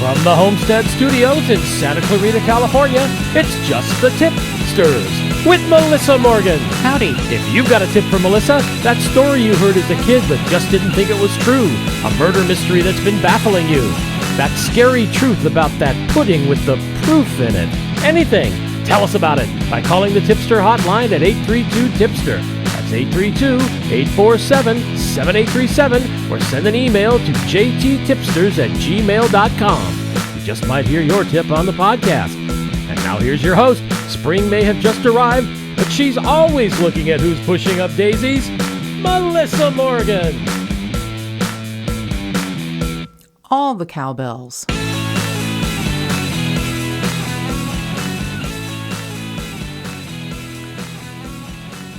From the Homestead Studios in Santa Clarita, California, it's just the Tip-Sters with Melissa Morgan. Howdy. If you've got a tip for Melissa, that story you heard as a kid but just didn't think it was true, a murder mystery that's been baffling you, that scary truth about that pudding with the proof in it, anything, tell us about it by calling the Tip-Ster hotline at 832-TIPSTER. That's 832-847-7837, or send an email to jttipsters@gmail.com. You just might hear your tip on the podcast. And now here's your host. Spring may have just arrived, but she's always looking at who's pushing up daisies, Melissa Morgan. All the cowbells.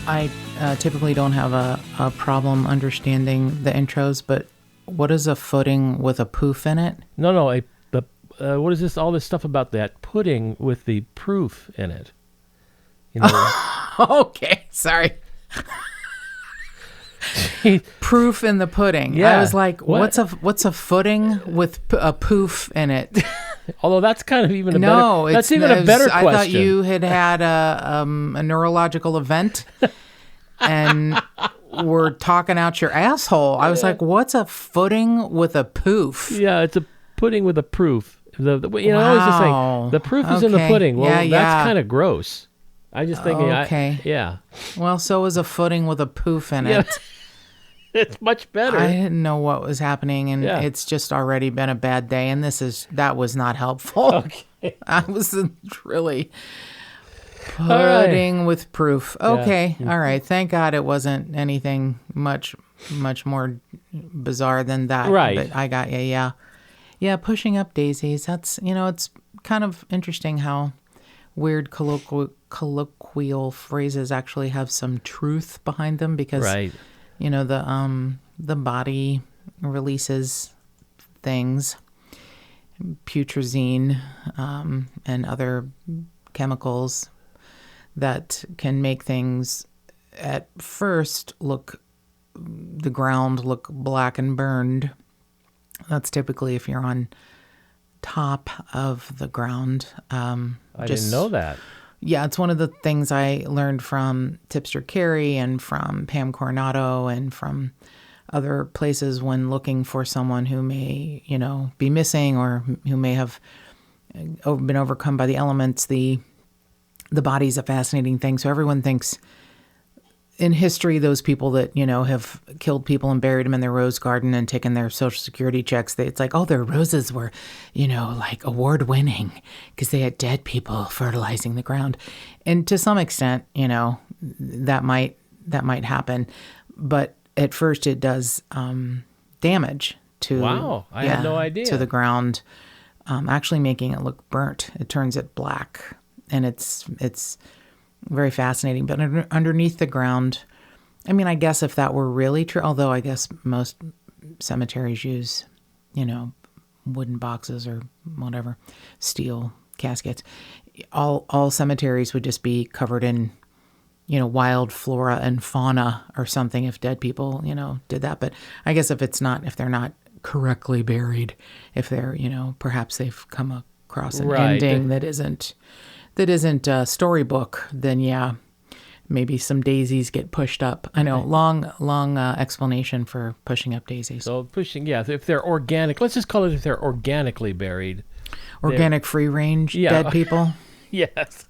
I typically don't have a problem understanding the intros, but what is a footing with a poof in it? No, what is this? All this stuff about that pudding with the proof in it. You know, Okay, sorry. Proof in the pudding. Yeah. I was like, what's a footing with a poof in it? Although that's kind of even a No, better. That's even a better question. I thought you had a neurological event and were talking out your asshole. I was like, what's a footing with a poof? Yeah, it's a pudding with a proof. I was just saying the proof is in the pudding. Well, that's kind of gross. I just thinking. Okay. Yeah. Well, so is a footing with a poof in it. It's much better. I didn't know what was happening, and it's just already been a bad day, and that was not helpful. Okay. I was really pudding with proof. Okay. Yeah. All right. Thank God it wasn't anything much more bizarre than that. Right. But I got you. Yeah. Yeah. Pushing up daisies. That's, it's kind of interesting how weird colloquial phrases actually have some truth behind them because, right. The body releases things, putrescine, and other chemicals that can make things at first the ground look black and burned. That's typically if you're on top of the ground. I didn't know that. Yeah, it's one of the things I learned from Tip-Ster Carey and from Pam Coronado and from other places when looking for someone who may, be missing or who may have been overcome by the elements. The body's a fascinating thing. So everyone thinks in history, those people that, have killed people and buried them in their rose garden and taken their Social Security checks, it's like, oh, their roses were, like award-winning because they had dead people fertilizing the ground. And to some extent, that might happen. But at first it does damage to... Wow, I had no idea. ...to the ground, actually making it look burnt. It turns it black. And it's very fascinating. But underneath the ground, I guess if that were really true, although I guess most cemeteries use, wooden boxes or whatever, steel caskets, all cemeteries would just be covered in, wild flora and fauna or something if dead people, did that. But I guess if they're not correctly buried, if they're, perhaps they've come across an ending that isn't a storybook, then maybe some daisies get pushed up. I know, long explanation for pushing up daisies. So if they're organic, let's just call it if they're organically buried. Organic free range dead people. Yes.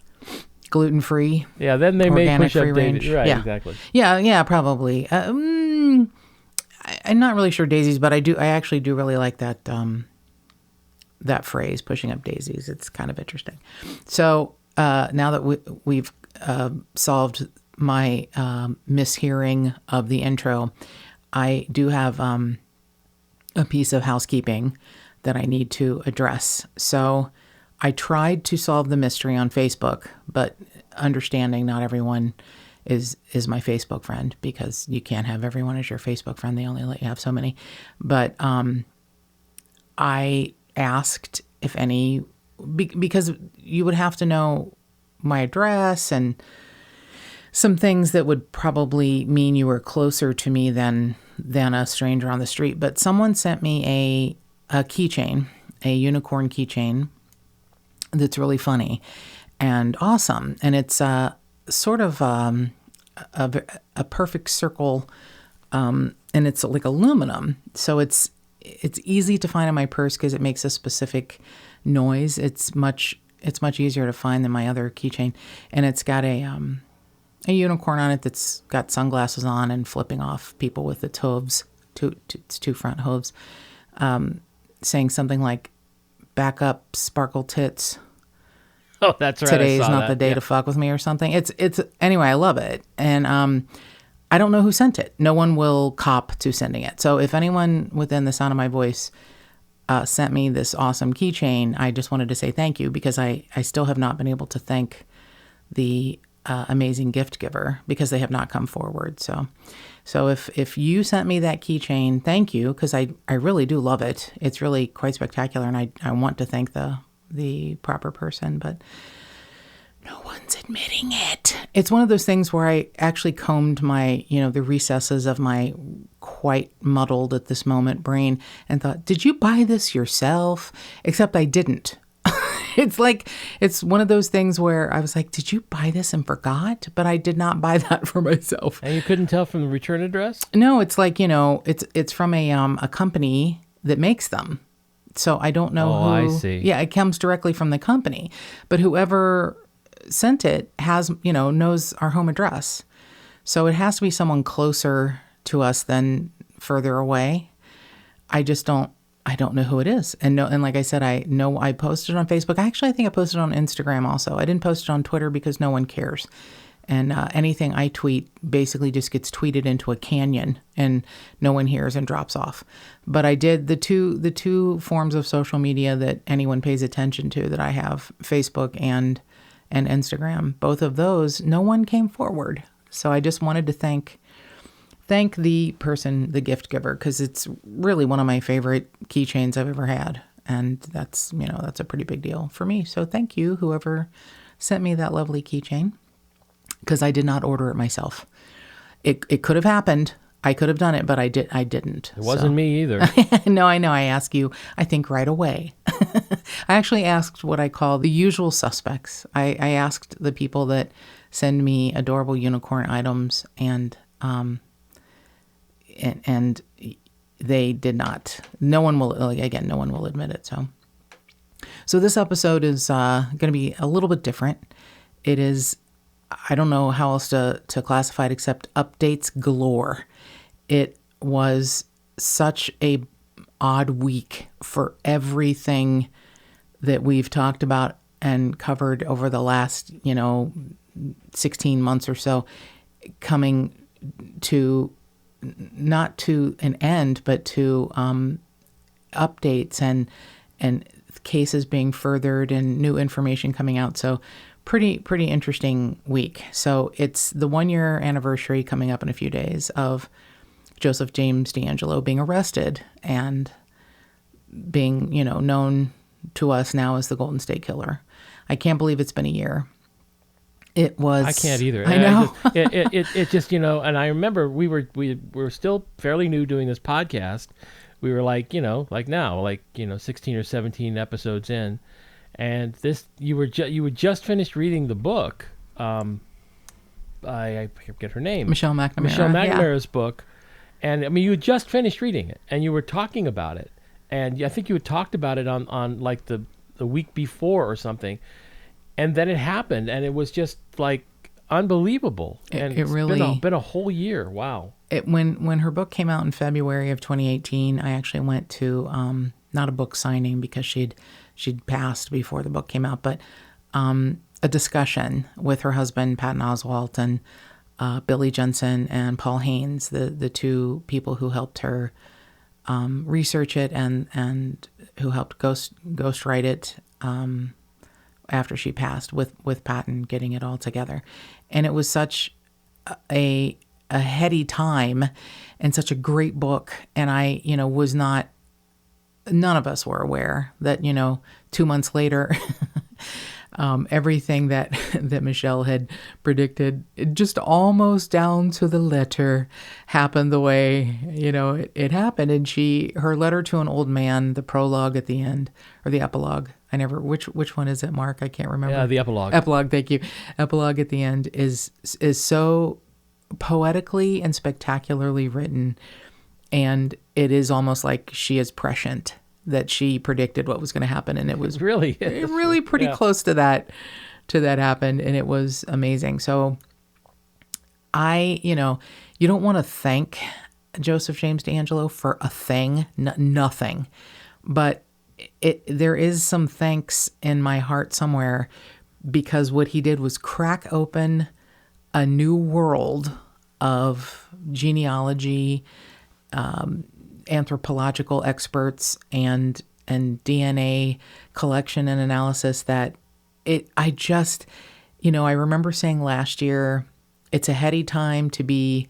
Gluten free. Yeah, then they may push up daisies. Right, yeah. Exactly. Yeah, probably. I'm not really sure daisies, but I actually do really like that that phrase, pushing up daisies. It's kind of interesting. So now that we've solved my mishearing of the intro, I do have a piece of housekeeping that I need to address. So I tried to solve the mystery on Facebook, but understanding not everyone is my Facebook friend, because you can't have everyone as your Facebook friend. They only let you have so many. But I asked if any, because you would have to know my address and some things that would probably mean you were closer to me than a stranger on the street. But someone sent me a keychain a unicorn keychain that's really funny and awesome. And it's sort of a perfect circle, and it's like aluminum. So it's easy to find in my purse because it makes a specific noise. It's much easier to find than my other keychain. And it's got a unicorn on it that's got sunglasses on and flipping off people with its hooves, two front hooves, saying something like, "Back up, sparkle tits. Oh, that's right. Today's not the day to fuck with me," or something. It's anyway, I love it. And I don't know who sent it. No one will cop to sending it. So if anyone within the sound of my voice sent me this awesome keychain, I just wanted to say thank you, because I still have not been able to thank the amazing gift giver because they have not come forward. So if you sent me that keychain, thank you, because I really do love it. It's really quite spectacular, and I want to thank the proper person, but no one's admitting it. It's one of those things where I actually combed my, the recesses of my quite muddled at this moment brain and thought, did you buy this yourself? Except I didn't. It's one of those things where I was like, did you buy this and forgot? But I did not buy that for myself. And you couldn't tell from the return address? No, it's like, it's from a company that makes them. So I don't know who. I see. Yeah, it comes directly from the company. But whoever sent it has, knows our home address. So it has to be someone closer to us than further away. I don't know who it is. And like I said, I know I posted on Facebook. Actually, I think I posted on Instagram also. I didn't post it on Twitter because no one cares. And anything I tweet basically just gets tweeted into a canyon and no one hears and drops off. But I did the two forms of social media that anyone pays attention to that I have, Facebook and Instagram. Both of those, no one came forward. So I just wanted to thank the person, the gift giver, because it's really one of my favorite keychains I've ever had. And that's a pretty big deal for me. So thank you, whoever sent me that lovely keychain, because I did not order it myself. It could have happened. I could have done it, but I didn't. It wasn't me either. No, I know. I asked you, I think, right away. I actually asked what I call the usual suspects. I asked the people that send me adorable unicorn items, and they did not. No one will admit it. So this episode is going to be a little bit different. It is, I don't know how else to classify it except updates galore. It was such a odd week for everything that we've talked about and covered over the last, 16 months or so, coming to not to an end, but to updates and cases being furthered and new information coming out. So pretty interesting week. So it's the 1-year anniversary coming up in a few days of Joseph James DeAngelo being arrested and being, known to us now as the Golden State Killer. I can't believe it's been a year. It was. I can't either. I know. It just, and I remember we were still fairly new doing this podcast. We were like 16 or 17 episodes in, and this you were just finished reading the book. I forget her name. Michelle McNamara's book. And I mean, you had just finished reading it, and you were talking about it, and I think you had talked about it on like the week before or something, and then it happened, and it was just like unbelievable. And it really been a whole year. Wow. When her book came out in February of 2018, I actually went to not a book signing because she'd passed before the book came out, but a discussion with her husband Patton Oswalt and Billy Jensen and Paul Haynes, the two people who helped her research it and who helped ghostwrite it after she passed, with Patton getting it all together. And it was such a heady time and such a great book. And I, was not, none of us were aware that, 2 months later, everything that that Michelle had predicted, just almost down to the letter, happened the way, it happened. And her letter to an old man, the prologue at the end, or the epilogue. Which one is it, Mark? I can't remember. Yeah, the epilogue. Epilogue, thank you. Epilogue at the end is so poetically and spectacularly written. And it is almost like she is prescient that she predicted what was going to happen. And it was really pretty close to that happened. And it was amazing. So you don't want to thank Joseph James DeAngelo for a thing, nothing, but there is some thanks in my heart somewhere, because what he did was crack open a new world of genealogy, anthropological experts, and DNA collection and analysis that I remember saying last year, it's a heady time to be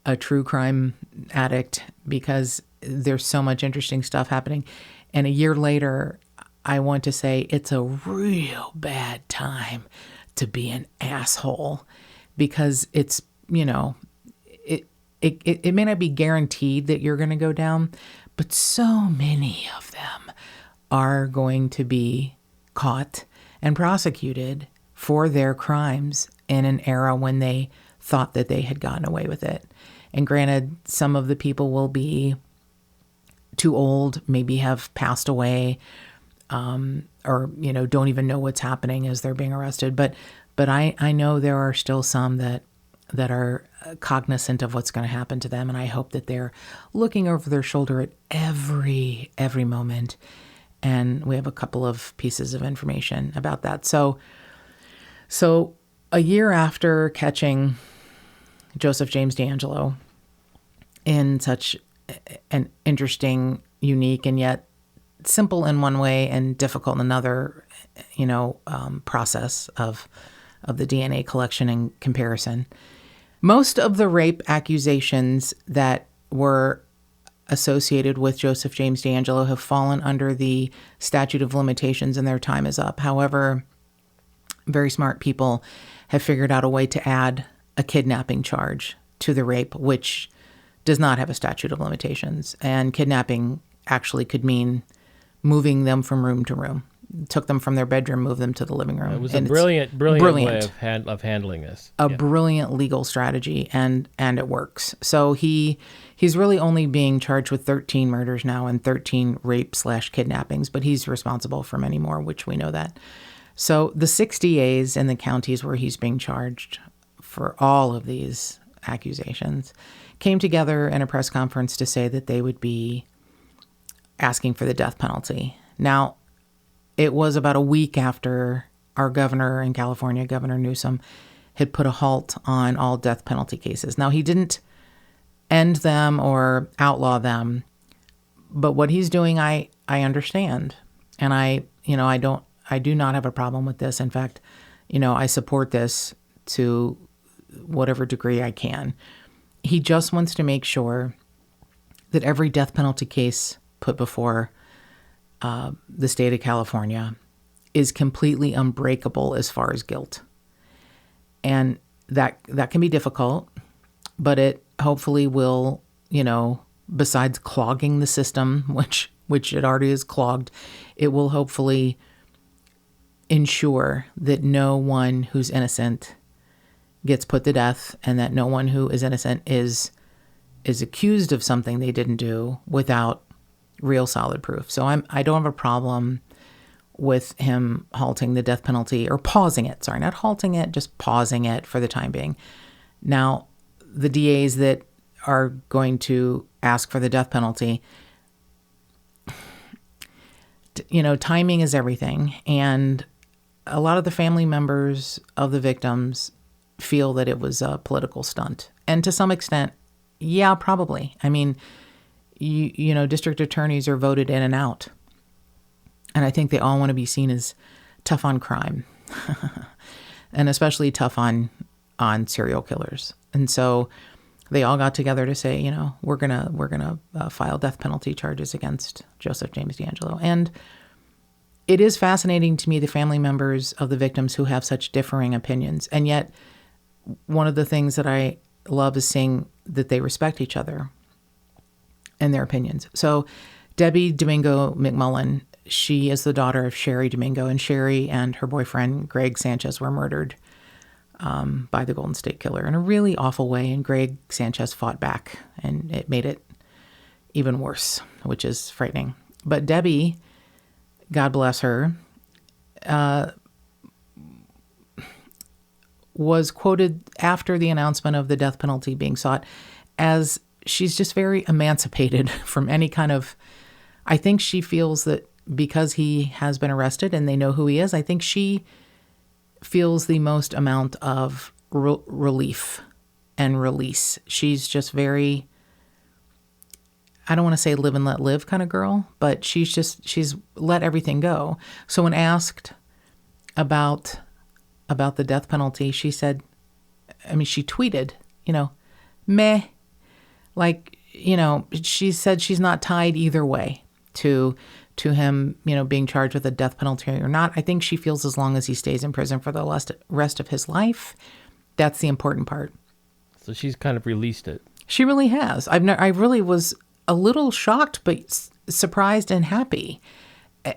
a true crime addict because there's so much interesting stuff happening. And a year later, I want to say it's a real bad time to be an asshole, because it's, it may not be guaranteed that you're going to go down, but so many of them are going to be caught and prosecuted for their crimes in an era when they thought that they had gotten away with it. And granted, some of the people will be too old, maybe have passed away, or don't even know what's happening as they're being arrested. But I know there are still some that are cognizant of what's going to happen to them, and I hope that they're looking over their shoulder at every moment. And we have a couple of pieces of information about that. So a year after catching Joseph James DeAngelo in such an interesting, unique, and yet simple in one way and difficult in another, process of the DNA collection and comparison. Most of the rape accusations that were associated with Joseph James DeAngelo have fallen under the statute of limitations and their time is up. However, very smart people have figured out a way to add a kidnapping charge to the rape, which does not have a statute of limitations. And kidnapping actually could mean moving them from room to room. Took them from their bedroom, moved them to the living room. It was a brilliant way of handling this. A brilliant legal strategy, and it works. So he's really only being charged with 13 murders now and 13 rape/kidnappings, but he's responsible for many more, which we know that. So the 6 DAs in the counties where he's being charged for all of these accusations came together in a press conference to say that they would be asking for the death penalty. Now, it was about a week after our governor in California, Governor Newsom, had put a halt on all death penalty cases. Now, he didn't end them or outlaw them, but what he's doing, I understand. And I do not have a problem with this. In fact, I support this to whatever degree I can. He just wants to make sure that every death penalty case put before the state of California is completely unbreakable as far as guilt. And that can be difficult, but it hopefully will, besides clogging the system, which it already is clogged, it will hopefully ensure that no one who's innocent gets put to death, and that no one who is innocent is accused of something they didn't do without real solid proof. So I don't have a problem with him halting the death penalty, or pausing it. Sorry, not halting it, just pausing it for the time being. Now, the DAs that are going to ask for the death penalty, timing is everything. And a lot of the family members of the victims feel that it was a political stunt. And to some extent, yeah, probably. I mean, district attorneys are voted in and out. And I think they all want to be seen as tough on crime and especially tough on serial killers. And so they all got together to say, we're going to file death penalty charges against Joseph James DeAngelo. And it is fascinating to me, the family members of the victims who have such differing opinions. And yet, one of the things that I love is seeing that they respect each other and their opinions. So Debbie Domingo McMullen, she is the daughter of Sherry Domingo, and Sherry and her boyfriend, Greg Sanchez, were murdered by the Golden State Killer in a really awful way. And Greg Sanchez fought back, and it made it even worse, which is frightening. But Debbie, God bless her, was quoted after the announcement of the death penalty being sought as she's just very emancipated from any kind of, I think she feels that because he has been arrested and they know who he is, I think she feels the most amount of relief and release. She's just very, I don't want to say live and let live kind of girl, but she's let everything go. So when asked about the death penalty, she said, she tweeted, meh, like, she said she's not tied either way to him, being charged with a death penalty or not. I think she feels as long as he stays in prison for the rest of his life, that's the important part. So she's kind of released it. She really has. I really was a little shocked, but surprised and happy,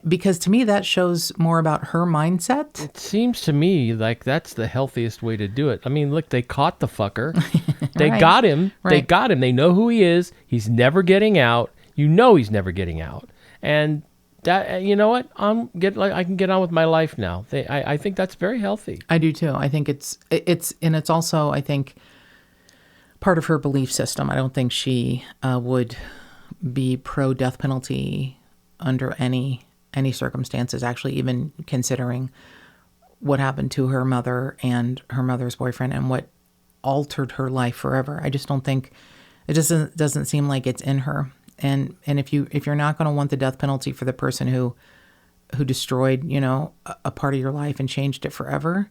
because to me that shows more about her mindset. It seems to me like that's the healthiest way to do it. I mean, look, they caught the fucker. They Right. got him. Right. They got him. They know who he is. He's never getting out. He's never getting out. And that, you know what? I can get on with my life now. I think that's very healthy. I do too. I think it's also, I think, part of her belief system. I don't think she would be pro death penalty under any circumstances, actually, even considering what happened to her mother and her mother's boyfriend and what altered her life forever. I just don't think, it doesn't seem like it's in her. And if you're not going to want the death penalty for the person who destroyed, a part of your life and changed it forever,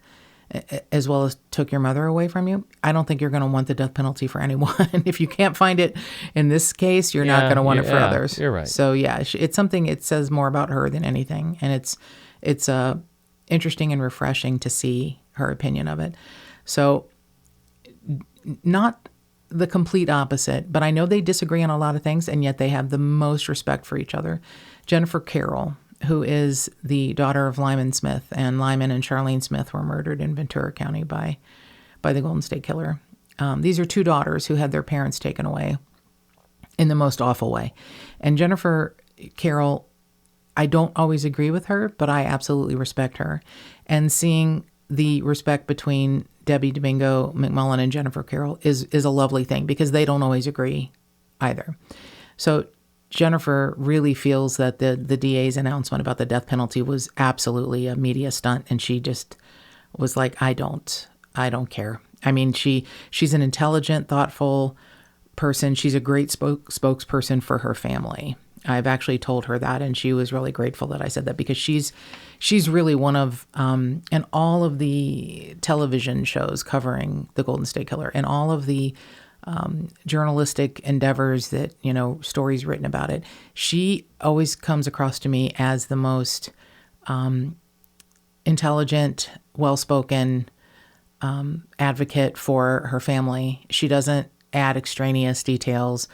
as well as took your mother away from you, I don't think you're going to want the death penalty for anyone. If you can't find it in this case, you're not going to want it for others. You're right. So yeah, it's something, it says more about her than anything. And it's interesting and refreshing to see her opinion of it. So not the complete opposite, but I know they disagree on a lot of things, and yet they have the most respect for each other. Jennifer Carroll, who is the daughter of Lyman Smith, and Lyman and Charlene Smith were murdered in Ventura County by the Golden State Killer. These are two daughters who had their parents taken away in the most awful way. And Jennifer Carroll, I don't always agree with her, but I absolutely respect her. And seeing the respect between Debbie Domingo McMullen and Jennifer Carroll is a lovely thing, because they don't always agree either. So Jennifer really feels that the DA's announcement about the death penalty was absolutely a media stunt, and she just was like, I don't care. I mean, she's an intelligent, thoughtful person. She's a great spokesperson for her family. I've actually told her that, and she was really grateful that I said that, because she's really one of, and all of the television shows covering the Golden State Killer and all of the journalistic endeavors that, stories written about it, she always comes across to me as the most intelligent, well-spoken advocate for her family. She doesn't add extraneous details.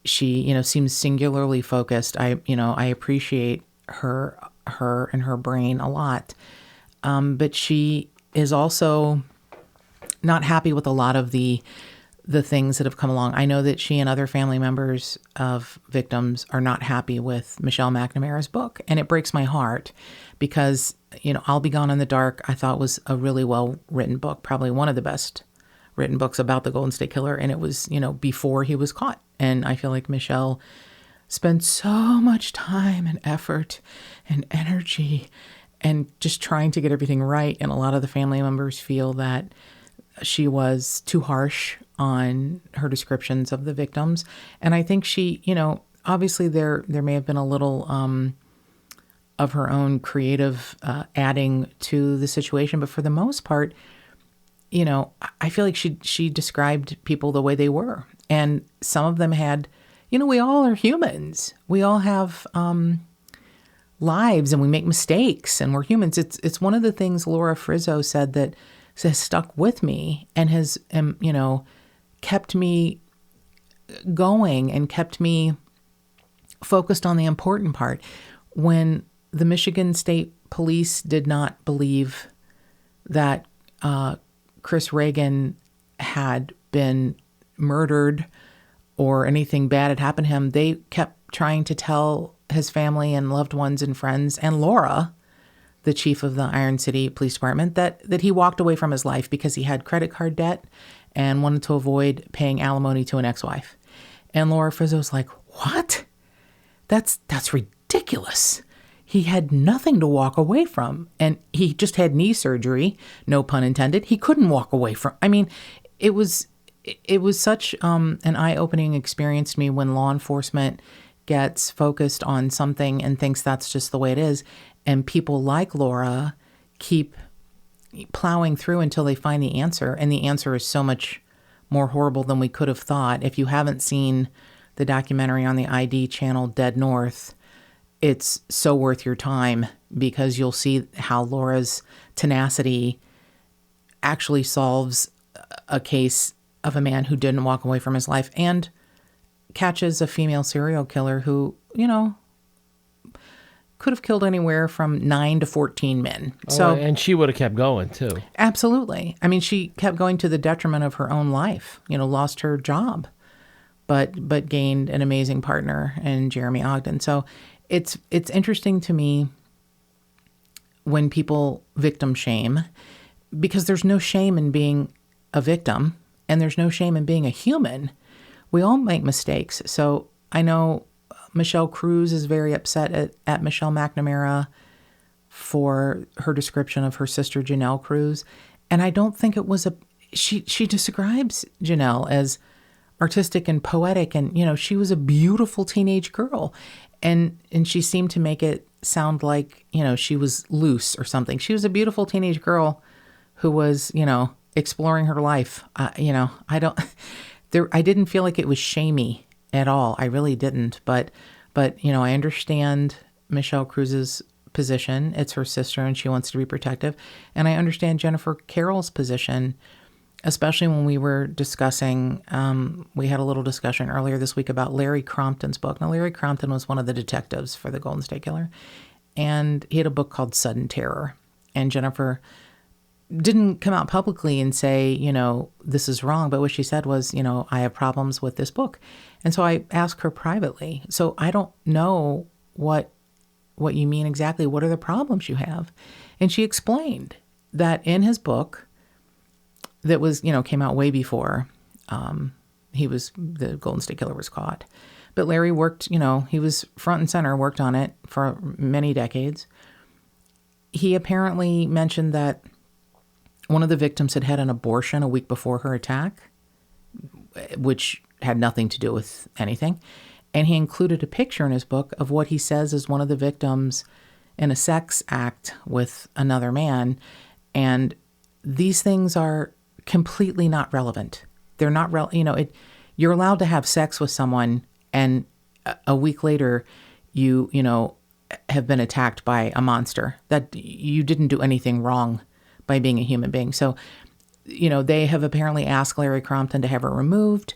She, seems singularly focused. I appreciate her and her brain a lot. But she is also not happy with a lot of the things that have come along. I know that she and other family members of victims are not happy with Michelle McNamara's book. And it breaks my heart because, I'll Be Gone in the Dark, I thought was a really well-written book, probably one of the best written books about the Golden State Killer. And it was, before he was caught. And I feel like Michelle spent so much time and effort and energy and just trying to get everything right. And a lot of the family members feel that she was too harsh on her descriptions of the victims. And I think she, obviously there may have been a little of her own creative adding to the situation. But for the most part, I feel like she described people the way they were. And some of them had, we all are humans. We all have lives and we make mistakes and we're humans. It's one of the things Laura Frizzo said that has stuck with me and has, kept me going and kept me focused on the important part. When the Michigan State Police did not believe that Chris Reagan had been murdered or anything bad had happened to him, they kept trying to tell his family and loved ones and friends and Laura, the chief of the Iron City Police Department, that he walked away from his life because he had credit card debt and wanted to avoid paying alimony to an ex-wife. And Laura Frizzo was like, what? That's ridiculous. He had nothing to walk away from. And he just had knee surgery, no pun intended. He couldn't walk away from. I mean, it was such an eye-opening experience to me when law enforcement gets focused on something and thinks that's just the way it is. And people like Laura keep plowing through until they find the answer. And the answer is so much more horrible than we could have thought. If you haven't seen the documentary on the ID channel, Dead North, it's so worth your time because you'll see how Laura's tenacity actually solves a case of a man who didn't walk away from his life and catches a female serial killer who, could have killed anywhere from 9 to 14 men. And she would have kept going too. Absolutely. I mean, she kept going to the detriment of her own life, lost her job, but gained an amazing partner in Jeremy Ogden. So it's interesting to me when people victim shame, because there's no shame in being a victim and there's no shame in being a human. We all make mistakes. So I know Michelle Cruz is very upset at Michelle McNamara for her description of her sister Janelle Cruz. And I don't think it was she describes Janelle as artistic and poetic. And, she was a beautiful teenage girl. And she seemed to make it sound like, she was loose or something. She was a beautiful teenage girl who was, exploring her life. I didn't feel like it was shamey at all. I really didn't. But I understand Michelle Cruz's position. It's her sister and she wants to be protective. And I understand Jennifer Carroll's position, especially when we were discussing, we had a little discussion earlier this week about Larry Crompton's book. Now, Larry Crompton was one of the detectives for the Golden State Killer. And he had a book called Sudden Terror. And Jennifer didn't come out publicly and say, this is wrong. But what she said was, I have problems with this book. And so I asked her privately. So I don't know what you mean exactly. What are the problems you have? And she explained that in his book that was, came out way before the Golden State Killer was caught. But Larry worked, he was front and center, worked on it for many decades. He apparently mentioned that one of the victims had an abortion a week before her attack, which had nothing to do with anything. And he included a picture in his book of what he says is one of the victims in a sex act with another man. And these things are completely not relevant. They're not, you're allowed to have sex with someone and a week later you have been attacked by a monster, that you didn't do anything wrong by being a human being. So, they have apparently asked Larry Crompton to have it removed,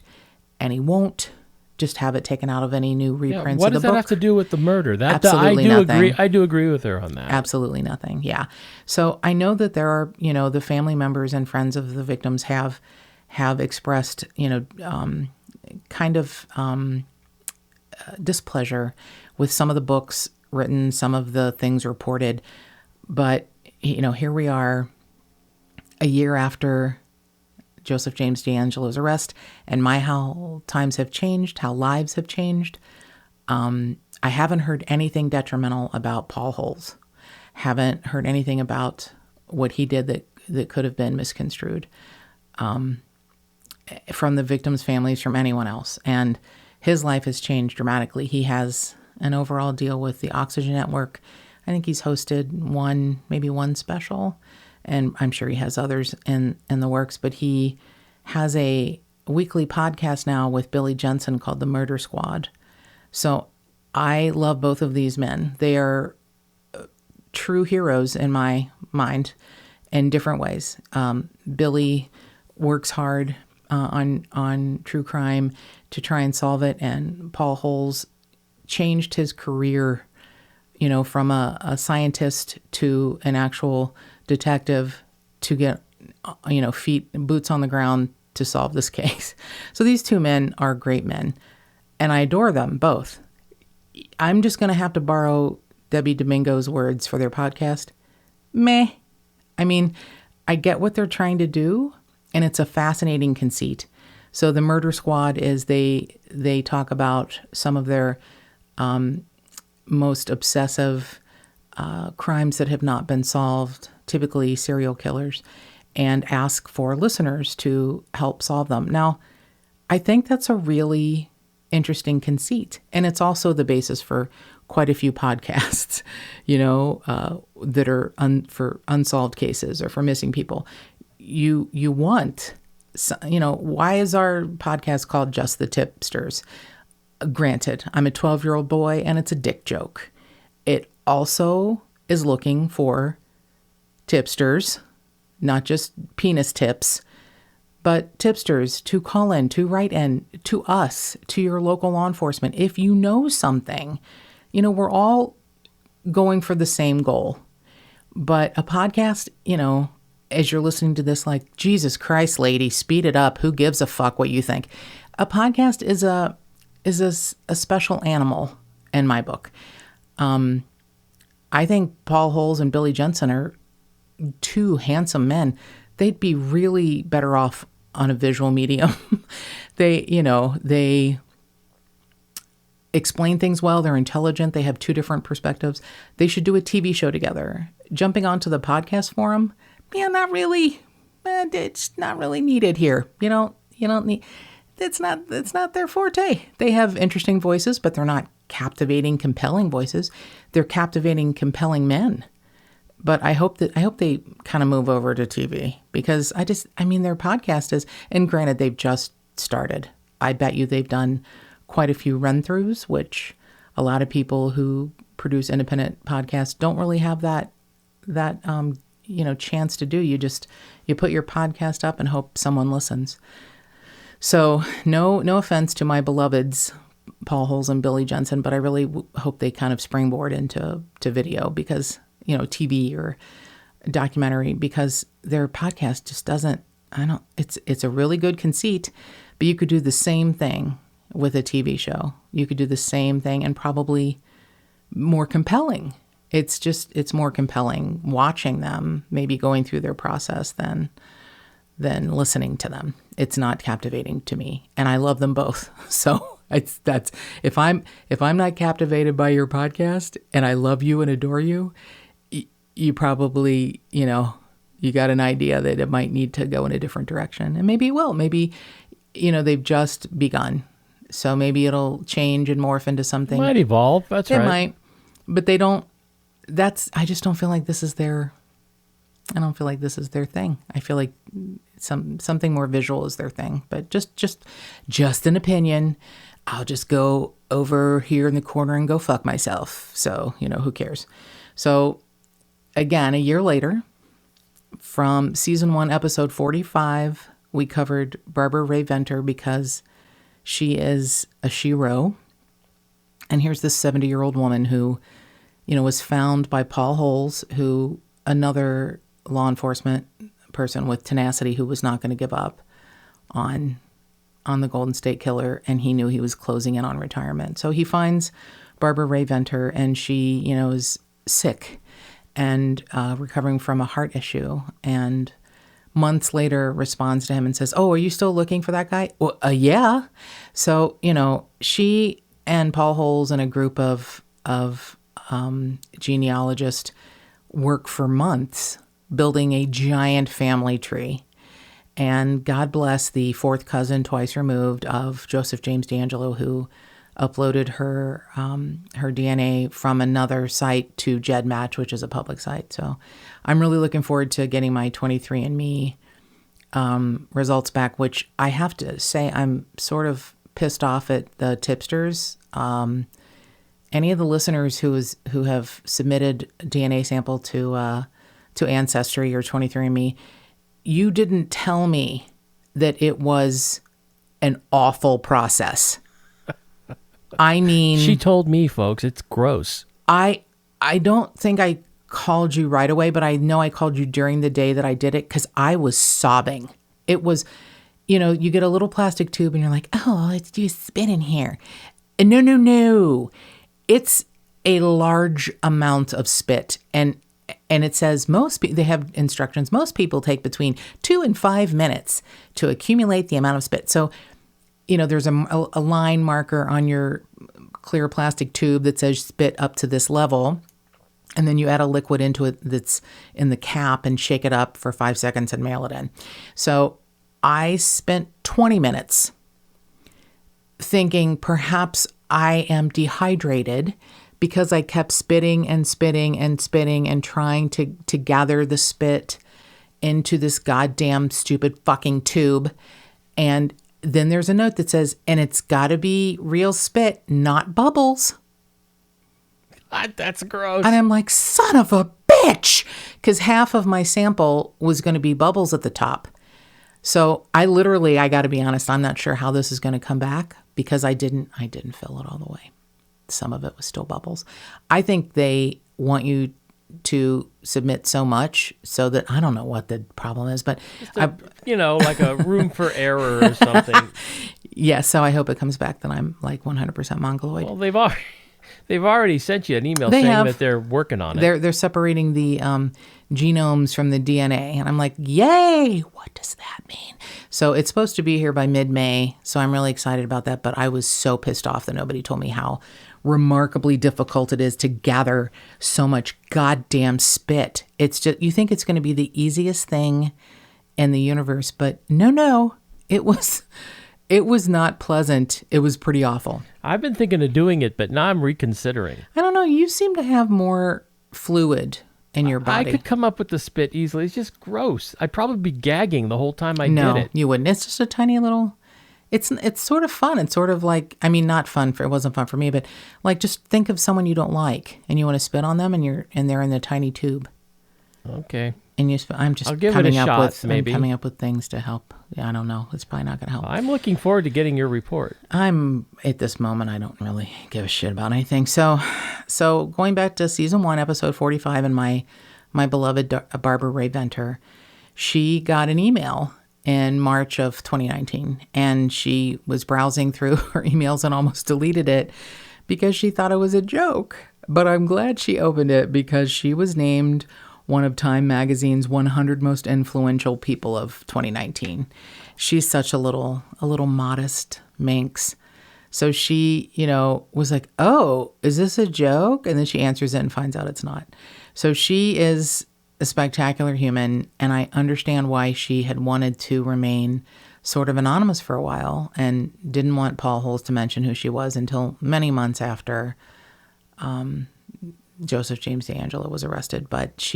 and he won't just have it taken out of any new reprints of the book. What does that have to do with the murder? Absolutely nothing. I do agree with her on that. Absolutely nothing. Yeah. So I know that there are, the family members and friends of the victims have expressed, displeasure with some of the books written, some of the things reported. But, here we are a year after Joseph James DeAngelo's arrest, and how times have changed, how lives have changed. I haven't heard anything detrimental about Paul Holes. Haven't heard anything about what he did that could have been misconstrued from the victims' families, from anyone else. And his life has changed dramatically. He has an overall deal with the Oxygen Network. I think he's hosted maybe one special, and I'm sure he has others in the works, but he has a weekly podcast now with Billy Jensen called The Murder Squad. So I love both of these men. They are true heroes in my mind in different ways. Billy works hard on true crime to try and solve it, and Paul Holes changed his career, from a scientist to an actual detective to get, boots on the ground to solve this case. So these two men are great men, and I adore them both. I'm just going to have to borrow Debbie Domingo's words for their podcast. Meh. I mean, I get what they're trying to do, and it's a fascinating conceit. So the Murder Squad is they talk about some of their most obsessive crimes that have not been solved, typically serial killers, and ask for listeners to help solve them. Now, I think that's a really interesting conceit, and it's also the basis for quite a few podcasts, that are for unsolved cases or for missing people. You want, why is our podcast called Just the Tip-Sters? Granted, I'm a 12-year-old boy and it's a dick joke. It also is looking for tipsters, not just penis tips, but tipsters to call in, to write in, to us, to your local law enforcement. If you know something, we're all going for the same goal. But a podcast, as you're listening to this, like, Jesus Christ, lady, speed it up. Who gives a fuck what you think? A podcast is a special animal in my book. I think Paul Holes and Billy Jensen are two handsome men. They'd be really better off on a visual medium. They explain things well. They're intelligent. They have two different perspectives. They should do a TV show together. Jumping onto the podcast forum, not really. It's not really needed here. You don't need. It's not their forte. They have interesting voices, but they're not captivating, compelling voices. They're captivating, compelling men. But I hope they kind of move over to TV, because their podcast is, and granted, they've just started. I bet you they've done quite a few run-throughs, which a lot of people who produce independent podcasts don't really have that chance to do. You put your podcast up and hope someone listens. So no offense to my beloveds, Paul Holes and Billy Jensen, but I really hope they kind of springboard into video, because, TV or documentary, because their podcast just doesn't, it's a really good conceit, but you could do the same thing with a TV show. You could do the same thing and probably more compelling. It's more compelling watching them, maybe going through their process than listening to them. It's not captivating to me, and I love them both. So if I'm not captivated by your podcast, and I love you and adore you, you probably, you got an idea that it might need to go in a different direction, and maybe it will. Maybe, they've just begun, so maybe it'll change and morph into something. It might evolve. That's right. It might, but they don't. I just don't feel like this is their. I don't feel like this is their thing. I feel like something more visual is their thing. But just an opinion. I'll just go over here in the corner and go fuck myself. So, who cares? So, again, a year later, from season 1, episode 45, we covered Barbara Rae-Venter, because she is a shero. And here's this 70-year-old woman who, was found by Paul Holes, who another law enforcement person with tenacity who was not going to give up on the Golden State Killer, and he knew he was closing in on retirement. So he finds Barbara Rae-Venter, and she, is sick and recovering from a heart issue, and months later responds to him and says, "Oh, are you still looking for that guy?" Well, yeah. So, she and Paul Holes and a group of genealogists work for months building a giant family tree. And God bless the fourth cousin, twice removed, of Joseph James DeAngelo, who uploaded her DNA from another site to GEDmatch, which is a public site. So I'm really looking forward to getting my 23andMe results back, which I have to say I'm sort of pissed off at the Tip-Sters. any of the listeners who have submitted DNA sample to Ancestry or 23andMe, you didn't tell me that it was an awful process. I mean, She told me, folks, it's gross. I don't think I called you right away, but I know I called you during the day that I did it because I was sobbing. It was, you get a little plastic tube and you're like, oh, let's do spit in here. And no. It's a large amount of spit. And it says they have instructions. Most people take between 2 and 5 minutes to accumulate the amount of spit. So, there's a line marker on your clear plastic tube that says spit up to this level. And then you add a liquid into it that's in the cap and shake it up for 5 seconds and mail it in. So I spent 20 minutes thinking perhaps I am dehydrated because I kept spitting and trying to gather the spit into this goddamn stupid fucking tube. And then there's a note that says, and it's got to be real spit, not bubbles. God, that's gross. And I'm like, son of a bitch, because half of my sample was going to be bubbles at the top. So I got to be honest, I'm not sure how this is going to come back because I didn't fill it all the way. Some of it was still bubbles. I think they want you to submit so much so that I don't know what the problem is, but like a room for error or something. Yeah, so I hope it comes back that I'm like 100% Mongoloid. Well, they've already sent you an email saying that they're working on it. They're separating the genomes from the DNA, and I'm like, yay! What does that mean? So it's supposed to be here by mid-May, so I'm really excited about that. But I was so pissed off that nobody told me how remarkably difficult it is to gather so much goddamn spit. It's just, you think it's going to be the easiest thing in the universe, but no, it was not pleasant. It was pretty awful. I've been thinking of doing it, but now I'm reconsidering. I don't know. You seem to have more fluid in your body. I could come up with the spit easily. It's just gross. I'd probably be gagging the whole time I did it. No, you wouldn't. It's just a tiny little... It's sort of fun. It's sort of like, I mean, not fun it wasn't fun for me, but like just think of someone you don't like and you want to spit on them and they're in the tiny tube. Okay. And I'm coming up with things to help. Yeah, I don't know. It's probably not going to help. I'm looking forward to getting your report. At this moment, I don't really give a shit about anything. So going back to season 1, episode 45, and my beloved Barbara Rae-Venter, she got an email in March of 2019, and she was browsing through her emails and almost deleted it because she thought it was a joke. But I'm glad she opened it because she was named one of Time Magazine's 100 most influential people of 2019. She's such a little modest minx. So she, was like, oh, is this a joke? And then she answers it and finds out it's not. So she is a spectacular human, and I understand why she had wanted to remain sort of anonymous for a while and didn't want Paul Holes to mention who she was until many months after Joseph James DeAngelo was arrested. But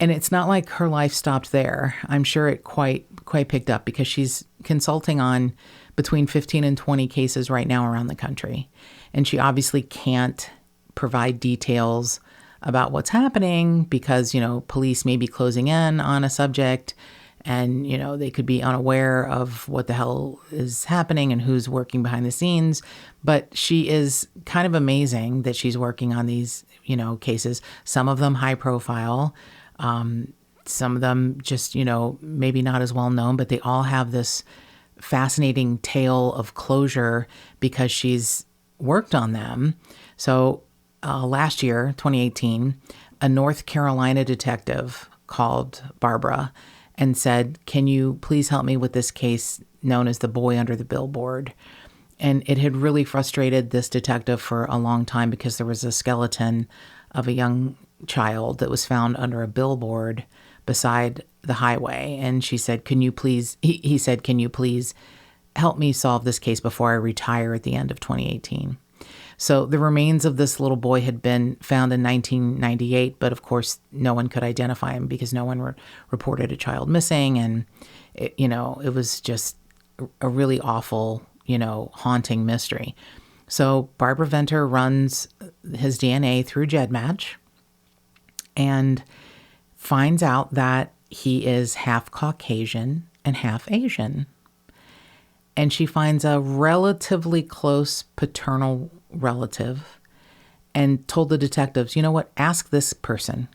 and it's not like her life stopped there. I'm sure it quite picked up because she's consulting on between 15 and 20 cases right now around the country. And she obviously can't provide details about what's happening because, police may be closing in on a subject and, they could be unaware of what the hell is happening and who's working behind the scenes. But she is kind of amazing that she's working on these, cases, some of them high profile, some of them just, maybe not as well known, but they all have this fascinating tale of closure because she's worked on them. So last year, 2018, a North Carolina detective called Barbara and said, can you please help me with this case known as the boy under the billboard? And it had really frustrated this detective for a long time because there was a skeleton of a young child that was found under a billboard beside the highway. And she said, he said, can you please help me solve this case before I retire at the end of 2018? So the remains of this little boy had been found in 1998, but of course no one could identify him because no one reported a child missing. And, it was just a really awful, haunting mystery. So Barbara Venter runs his DNA through GEDmatch and finds out that he is half Caucasian and half Asian. And she finds a relatively close paternal relative and told the detectives, you know what, ask this person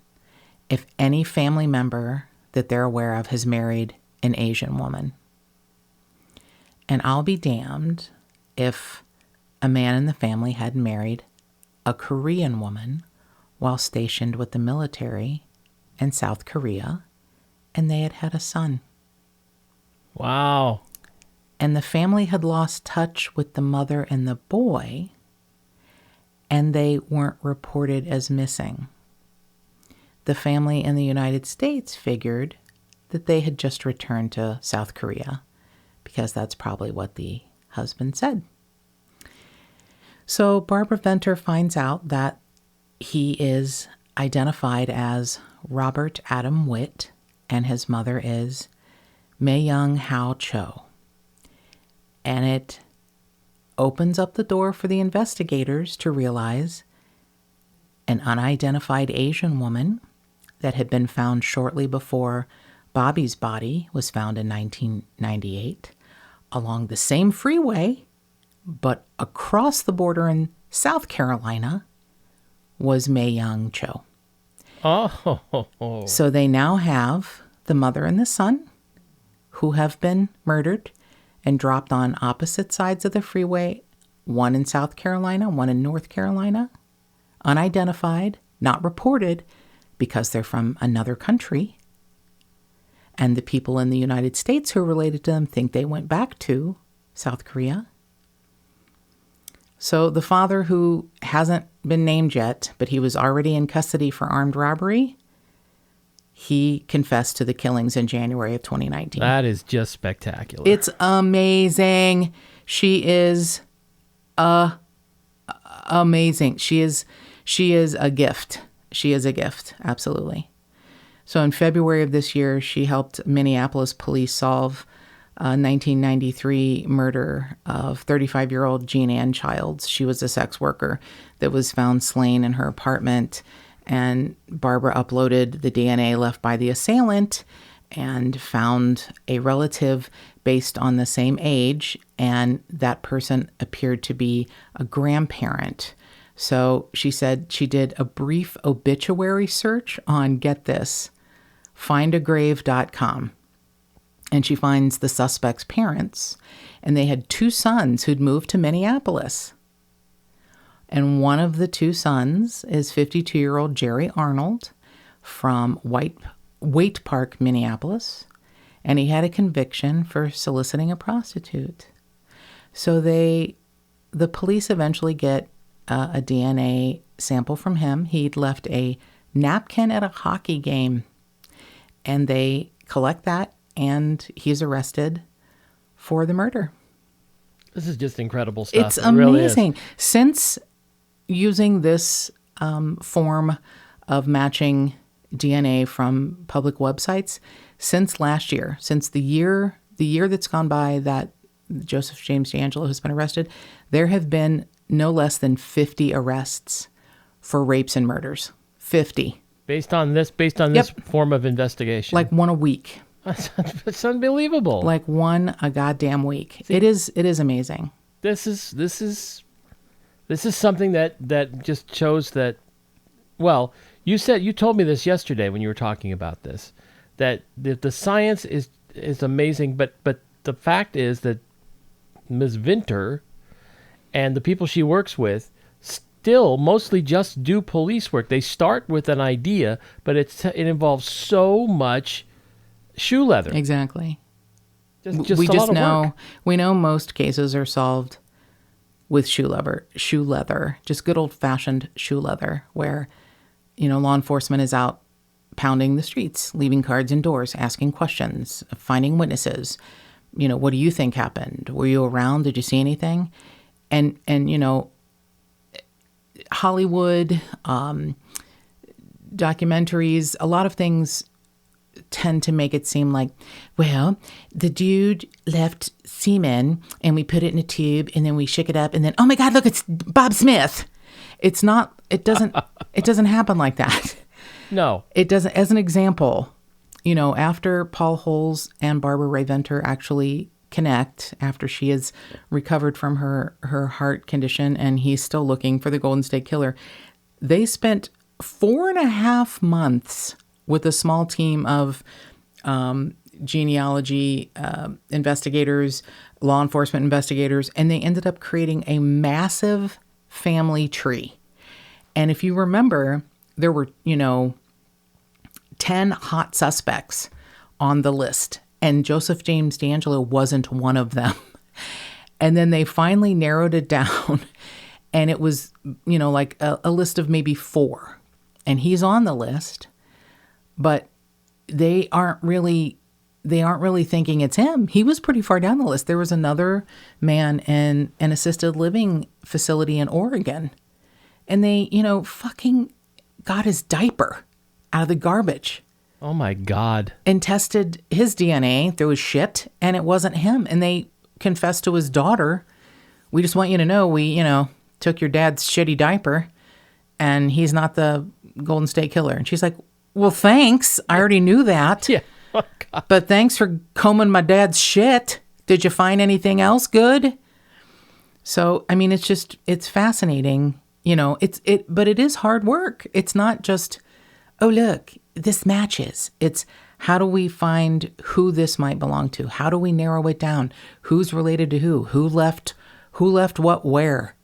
if any family member that they're aware of has married an Asian woman. And I'll be damned if a man in the family had married a Korean woman while stationed with the military in South Korea, and they had had a son. Wow. And the family had lost touch with the mother and the boy, and they weren't reported as missing. The family in the United States figured that they had just returned to South Korea, because that's probably what the husband said. So Barbara Venter finds out that he is identified as Robert Adam Witt, and his mother is Mei-Young Hao Cho. And it opens up the door for the investigators to realize an unidentified Asian woman that had been found shortly before Bobby's body was found in 1998 along the same freeway, but across the border in South Carolina, was Mei-Young Cho. Oh. So they now have the mother and the son who have been murdered and dropped on opposite sides of the freeway, one in South Carolina, one in North Carolina, unidentified, not reported because they're from another country. And the people in the United States who are related to them think they went back to South Korea. So the father, who hasn't been named yet, but he was already in custody for armed robbery, he confessed to the killings in January of 2019. That is just spectacular. It's amazing. She is amazing. She is a gift. She is a gift, absolutely. So in February of this year, she helped Minneapolis police solve a 1993 murder of 35-year-old Jean Ann Childs. She was a sex worker that was found slain in her apartment, and Barbara uploaded the DNA left by the assailant and found a relative based on the same age, and that person appeared to be a grandparent. So she said she did a brief obituary search on, get this, findagrave.com. And she finds the suspect's parents, and they had two sons who'd moved to Minneapolis. And one of the two sons is 52-year-old Jerry Arnold from Waite Park, Minneapolis, and he had a conviction for soliciting a prostitute. So the police eventually get a DNA sample from him. He'd left a napkin at a hockey game, and they collect that, and he's arrested for the murder. This is just incredible stuff. It's it really amazing. is. Since using this form of matching DNA from public websites, since last year, since the year that's gone by that Joseph James DeAngelo has been arrested, there have been no less than 50 arrests for rapes and murders. 50. Based on this form of investigation. Like one a week. It's unbelievable. Like one a goddamn week. See, it is amazing. This is something that just shows that, well, you told me this yesterday when you were talking about this, that the science is amazing, but the fact is that Ms. Venter and the people she works with still mostly just do police work. They start with an idea, but it involves so much shoe leather. Exactly. We just know we know most cases are solved with shoe leather, just good old-fashioned shoe leather, where law enforcement is out pounding the streets, leaving cards indoors, asking questions, finding witnesses. What do you think happened? Were you around? Did you see anything? And Hollywood, documentaries, a lot of things tend to make it seem like, well, the dude left semen and we put it in a tube and then we shook it up and then, oh my God, look, it's Bob Smith. It doesn't happen like that. No. It doesn't. As an example, after Paul Holes and Barbara Rae-Venter actually connect, after she has recovered from her heart condition and he's still looking for the Golden State Killer, they spent 4.5 months with a small team of genealogy investigators, law enforcement investigators, and they ended up creating a massive family tree. And if you remember, there were, 10 hot suspects on the list, and Joseph James DeAngelo wasn't one of them. And then they finally narrowed it down, and it was, like a list of maybe 4. And he's on the list, but they aren't really thinking it's him. He was pretty far down the list. There was another man in an assisted living facility in Oregon, and they, fucking got his diaper out of the garbage. Oh my God. And tested his DNA through his shit, and it wasn't him. And they confessed to his daughter, we just want you to know we, took your dad's shitty diaper, and he's not the Golden State Killer. And she's like, well, thanks. I already knew that. Yeah. Oh, God. But thanks for combing my dad's shit. Did you find anything else good? So, I mean, it's fascinating. But it is hard work. It's not just, oh, look, this matches. It's how do we find who this might belong to? How do we narrow it down? Who's related to who? Who left what where?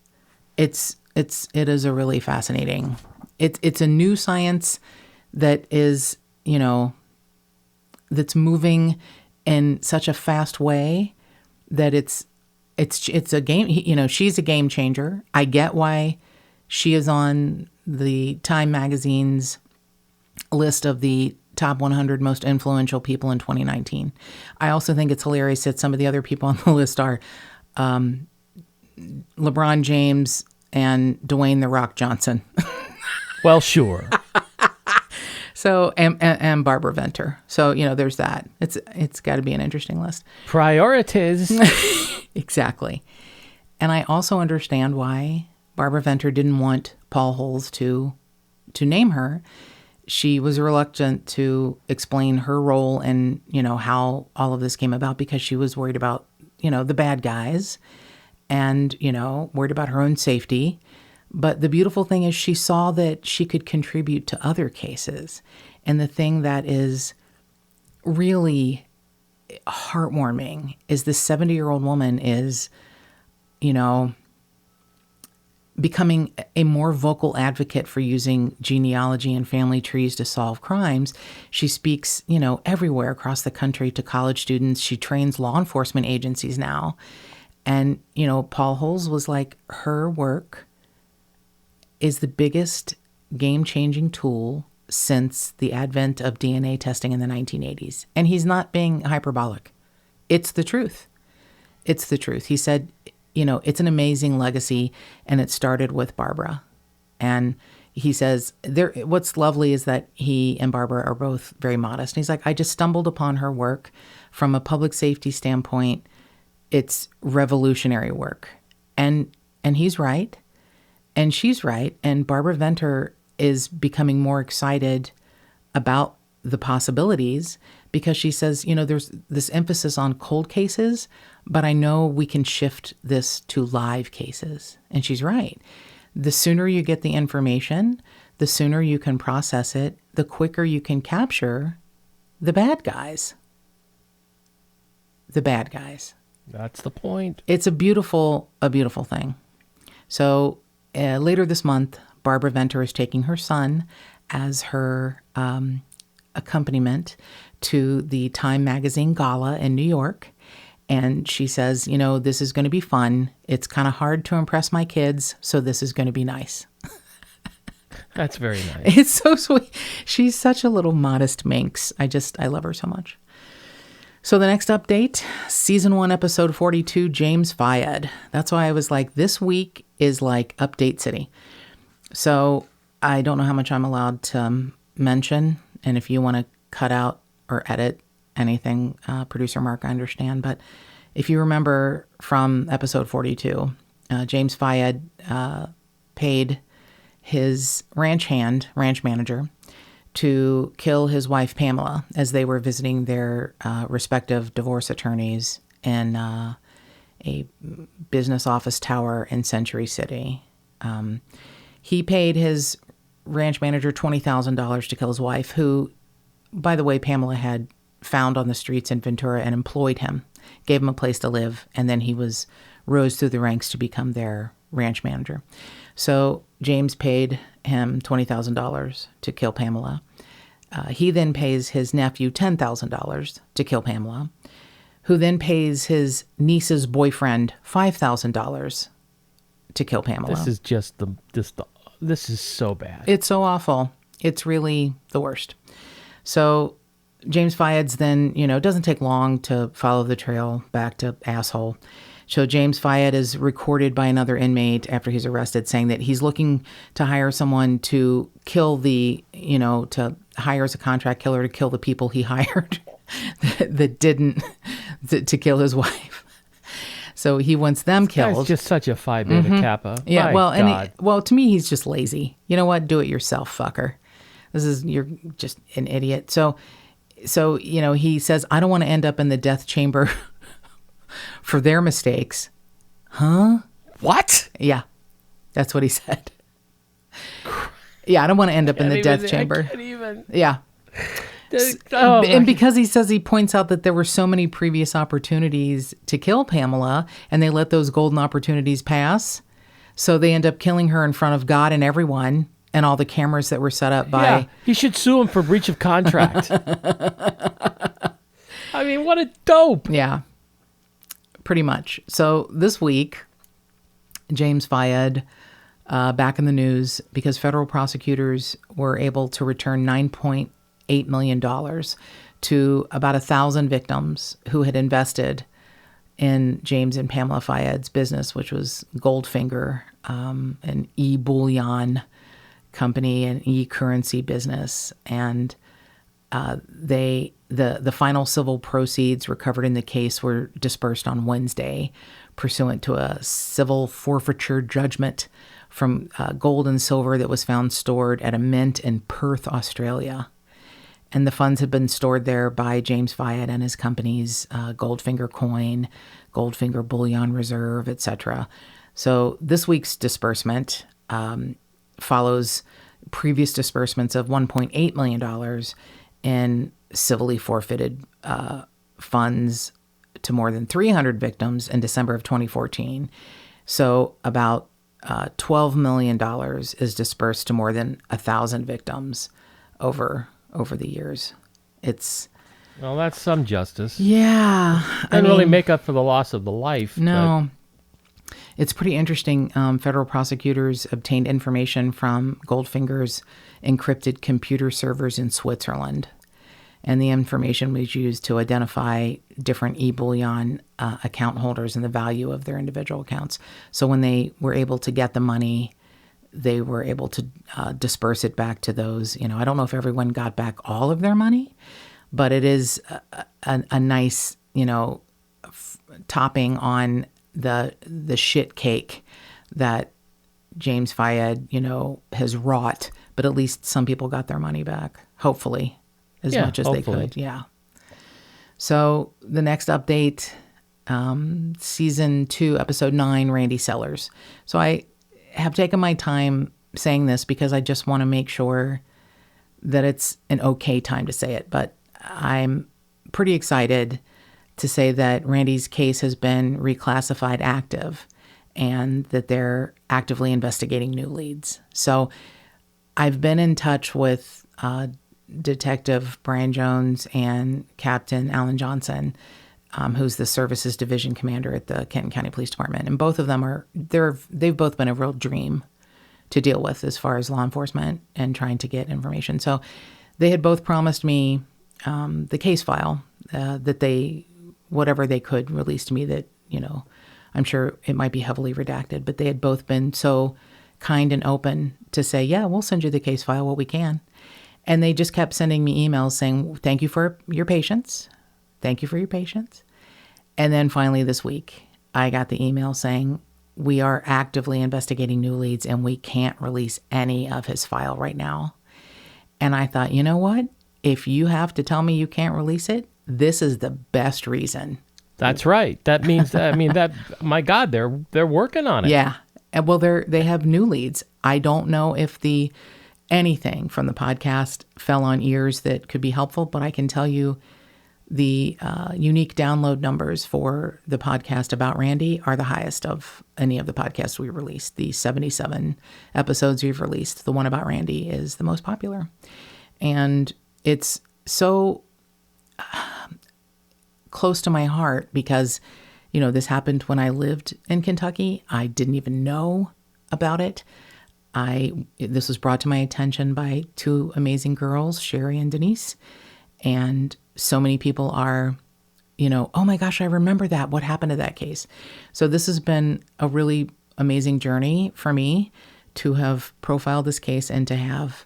It is a really fascinating. It's a new science that is, that's moving in such a fast way that it's a game. She's a game changer. I get why she is on the Time magazine's list of the top 100 most influential people in 2019. I also think it's hilarious that some of the other people on the list are LeBron James and Dwayne "The Rock" Johnson. Well, sure. So, and Barbara Venter. So, there's that. It's got to be an interesting list. Priorities. Exactly. And I also understand why Barbara Venter didn't want Paul Holes to name her. She was reluctant to explain her role and, how all of this came about because she was worried about, the bad guys and, worried about her own safety. But the beautiful thing is she saw that she could contribute to other cases. And the thing that is really heartwarming is this 70-year-old woman is, becoming a more vocal advocate for using genealogy and family trees to solve crimes. She speaks, everywhere across the country to college students. She trains law enforcement agencies now. And, Paul Holes was like, her work is the biggest game-changing tool since the advent of DNA testing in the 1980s. And he's not being hyperbolic. It's the truth. It's the truth. He said, it's an amazing legacy, and it started with Barbara. And he says, what's lovely is that he and Barbara are both very modest. And he's like, I just stumbled upon her work from a public safety standpoint. It's revolutionary work. And he's right. And she's right. And Barbara Venter is becoming more excited about the possibilities because she says, there's this emphasis on cold cases, but I know we can shift this to live cases. And she's right. The sooner you get the information, the sooner you can process it, the quicker you can capture the bad guys. The bad guys. That's the point. It's a beautiful thing. So later this month, Barbara Venter is taking her son as her accompaniment to the Time magazine gala in New York. And she says, this is going to be fun. It's kind of hard to impress my kids, so this is going to be nice. That's very nice. It's so sweet. She's such a little modest minx. I love her so much. So the next update, season 1, episode 42, James Fayed. That's why I was like, this week is like Update City. So I don't know how much I'm allowed to mention. And if you want to cut out or edit anything, producer Mark, I understand. But if you remember from episode 42, James Fayed paid his ranch manager, to kill his wife Pamela as they were visiting their respective divorce attorneys in a business office tower in Century City. He paid his ranch manager $20,000 to kill his wife, who, by the way, Pamela had found on the streets in Ventura and employed him, gave him a place to live, and then he rose through the ranks to become their ranch manager. So James paid him $20,000 to kill Pamela. He then pays his nephew $10,000 to kill Pamela, who then pays his niece's boyfriend $5,000 to kill Pamela. This is this is so bad. It's so awful. It's really the worst. So James Fayed's then, it doesn't take long to follow the trail back to asshole. So James Fayed is recorded by another inmate after he's arrested saying that he's looking to hire someone to kill to hire as a contract killer to kill the people he hired that didn't, to kill his wife. So he wants them killed. It's just such a Phi Beta Kappa. Yeah, God. To me, he's just lazy. You know what? Do it yourself, fucker. You're just an idiot. So he says, I don't want to end up in the death chamber for their mistakes. Huh? What? Yeah, that's what he said. Yeah, I don't want to end up in the death chamber. I can't even. Yeah. And because he points out that there were so many previous opportunities to kill Pamela, and they let those golden opportunities pass, so they end up killing her in front of God and everyone, and all the cameras that were set up by... Yeah, he should sue him for breach of contract. I mean, what a dope. Yeah, pretty much. So this week, James Fayed, back in the news because federal prosecutors were able to return $9.8 million to about 1,000 victims who had invested in James and Pamela Fayed's business, which was Goldfinger, an e-bullion company, an e-currency business. And the final civil proceeds recovered in the case were dispersed on Wednesday pursuant to a civil forfeiture judgment from gold and silver that was found stored at a mint in Perth, Australia. And the funds had been stored there by James Fayed and his companies, Goldfinger Coin, Goldfinger Bullion Reserve, etc. So this week's disbursement follows previous disbursements of $1.8 million in civilly forfeited funds to more than 300 victims in December of 2014. So about $12 million is dispersed to more than 1,000 victims over the years. Well, that's some justice. Yeah. Doesn't really make up for the loss of the life. No. It's pretty interesting. Federal prosecutors obtained information from Goldfinger's encrypted computer servers in Switzerland. And the information was used to identify different e-bullion account holders and the value of their individual accounts. So when they were able to get the money, they were able to disperse it back to those. I don't know if everyone got back all of their money, but it is a nice, topping on the shit cake that James Fayed, has wrought. But at least some people got their money back, hopefully, as much as they could. Yeah. So the next update, season 2, episode 9, Randy Sellers. So I have taken my time saying this because I just want to make sure that it's an okay time to say it. But I'm pretty excited to say that Randy's case has been reclassified active and that they're actively investigating new leads. So I've been in touch with Detective Brian Jones and Captain Alan Johnson, who's the Services Division Commander at the Kenton County Police Department. And both of them they've both been a real dream to deal with as far as law enforcement and trying to get information. So they had both promised me the case file that they, whatever they could release to me that, I'm sure it might be heavily redacted, but they had both been so kind and open to say, yeah, we'll send you the case file, what we can. And they just kept sending me emails saying, thank you for your patience. Thank you for your patience. And then finally this week, I got the email saying, we are actively investigating new leads and we can't release any of his file right now. And I thought, you know what? If you have to tell me you can't release it, this is the best reason. That's right. That means, my God, they're working on it. Yeah. And well, they have new leads. I don't know if anything from the podcast fell on ears that could be helpful, but I can tell you the unique download numbers for the podcast about Randy are the highest of any of the podcasts we released. The 77 episodes we've released, the one about Randy is the most popular. And it's so close to my heart because, this happened when I lived in Kentucky. I didn't even know about it. This was brought to my attention by two amazing girls, Sherry and Denise. And so many people are, oh my gosh, I remember that. What happened to that case? So this has been a really amazing journey for me to have profiled this case and to have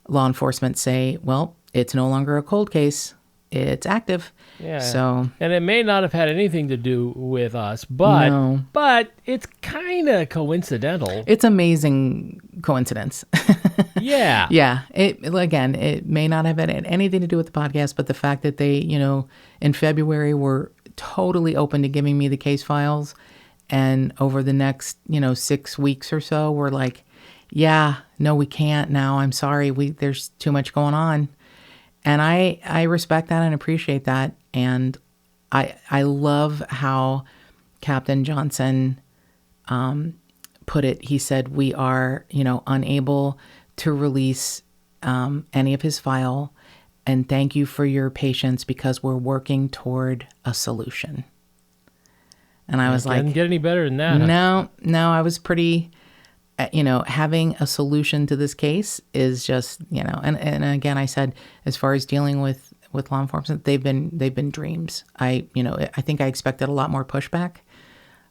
law enforcement say, well, it's no longer a cold case. It's active. Yeah. So, and it may not have had anything to do with us, but it's kind of coincidental. It's amazing coincidence. Yeah. Yeah. It may not have had anything to do with the podcast, but the fact that they, in February were totally open to giving me the case files. And over the next, 6 weeks or so, we're like, yeah, no, we can't now. I'm sorry. There's too much going on. And I respect that and appreciate that. And I love how Captain Johnson put it. He said, we are, unable to release any of his file. And thank you for your patience because we're working toward a solution. And I was like, couldn't get any better than that. No, I was pretty, having a solution to this case is just, and again, I said, as far as dealing with law enforcement, they've been dreams. I think I expected a lot more pushback,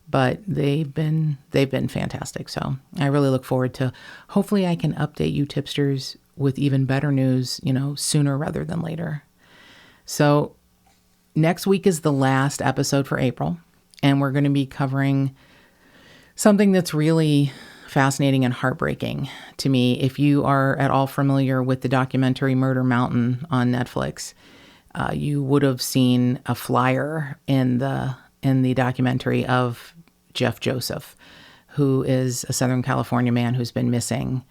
but they've been fantastic. So I really look forward to, hopefully I can update you Tip-Sters with even better news, sooner rather than later. So next week is the last episode for April, and we're going to be covering something that's really fascinating and heartbreaking to me. If you are at all familiar with the documentary Murder Mountain on Netflix, you would have seen a flyer in the documentary of Jeff Joseph, who is a Southern California man who's been missing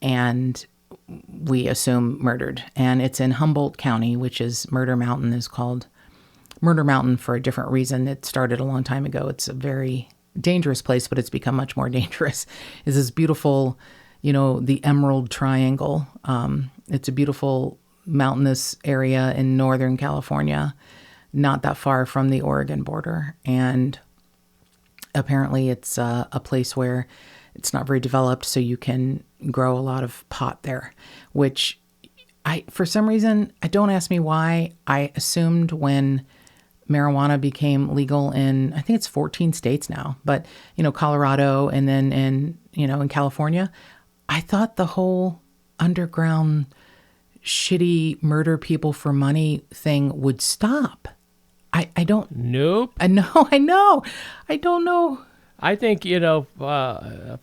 and we assume murdered. And it's in Humboldt County, which is Murder Mountain is called Murder Mountain for a different reason. It started a long time ago. It's a very dangerous place, but it's become much more dangerous. Is this beautiful, the Emerald Triangle. It's a beautiful mountainous area in Northern California, not that far from the Oregon border. And apparently it's a place where it's not very developed, so you can grow a lot of pot there, which for some reason, don't ask me why, I assumed when marijuana became legal in, I think it's 14 states now, but, Colorado and then in California, I thought the whole underground shitty murder people for money thing would stop. I don't. Nope. I know. I don't know. I think, for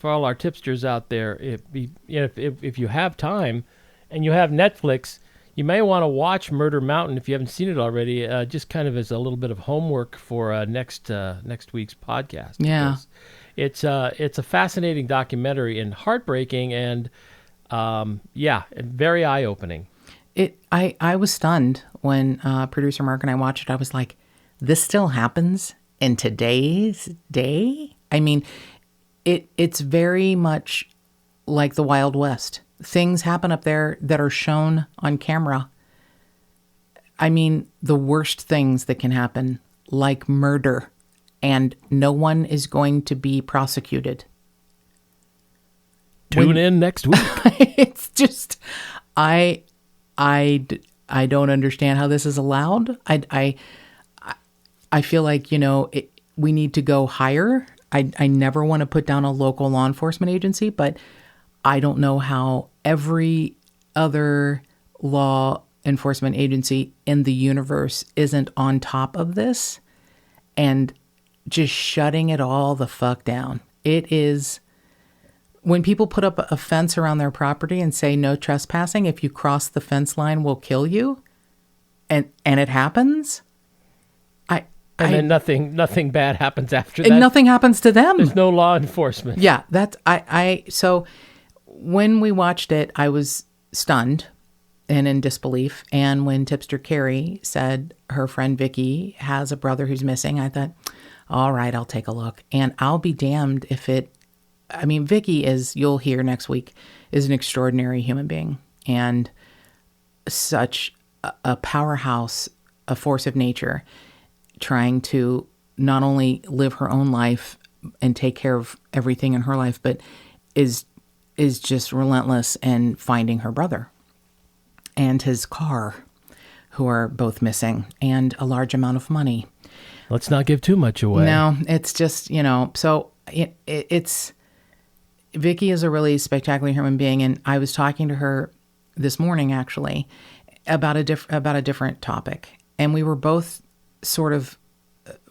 all our tipsters out there, if you have time and you have Netflix, you may want to watch Murder Mountain if you haven't seen it already, just kind of as a little bit of homework for next week's podcast. Yeah. It's a fascinating documentary and heartbreaking and, very eye-opening. I was stunned when producer Mark and I watched it. I was like, this still happens in today's day? I mean, it's very much like the Wild West. Things happen up there that are shown on camera. I mean, the worst things that can happen, like murder, and no one is going to be prosecuted. Tune in next week. It's just, I don't understand how this is allowed. I feel like, we need to go higher. I never want to put down a local law enforcement agency, but I don't know how every other law enforcement agency in the universe isn't on top of this and just shutting it all the fuck down. It is, when people put up a fence around their property and say no trespassing, if you cross the fence line, we'll kill you, and it happens. Then nothing bad happens after that. And nothing happens to them. There's no law enforcement. Yeah, so when we watched it, I was stunned and in disbelief. And when Tip-Ster Carrie said her friend Vicky has a brother who's missing, I thought, all right, I'll take a look. And I'll be damned if Vicky is, you'll hear next week, is an extraordinary human being and such a powerhouse, a force of nature, trying to not only live her own life and take care of everything in her life, but is just relentless in finding her brother and his car, who are both missing, and a large amount of money. Let's not give too much away. No, it's just, so it's Vicky is a really spectacular human being, and I was talking to her this morning actually about a different topic, and we were both sort of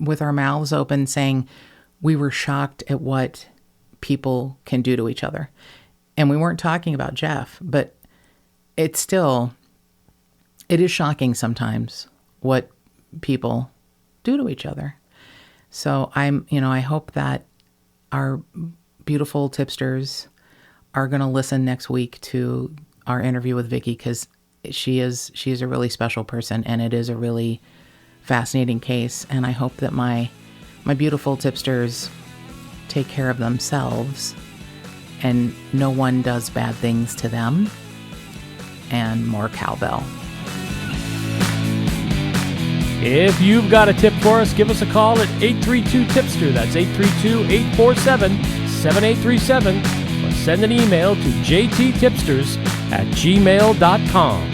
with our mouths open saying we were shocked at what people can do to each other. And we weren't talking about Jeff, but it is shocking sometimes what people do to each other. So I hope that our beautiful Tip-Sters are going to listen next week to our interview with Vicky, because she's a really special person, and it is a really fascinating case. And I hope that my beautiful Tip-Sters take care of themselves and no one does bad things to them. And more cowbell. If you've got a tip for us, give us a call at 832-TIPSTER. That's 832-847-7837. Or send an email to jttipsters@gmail.com.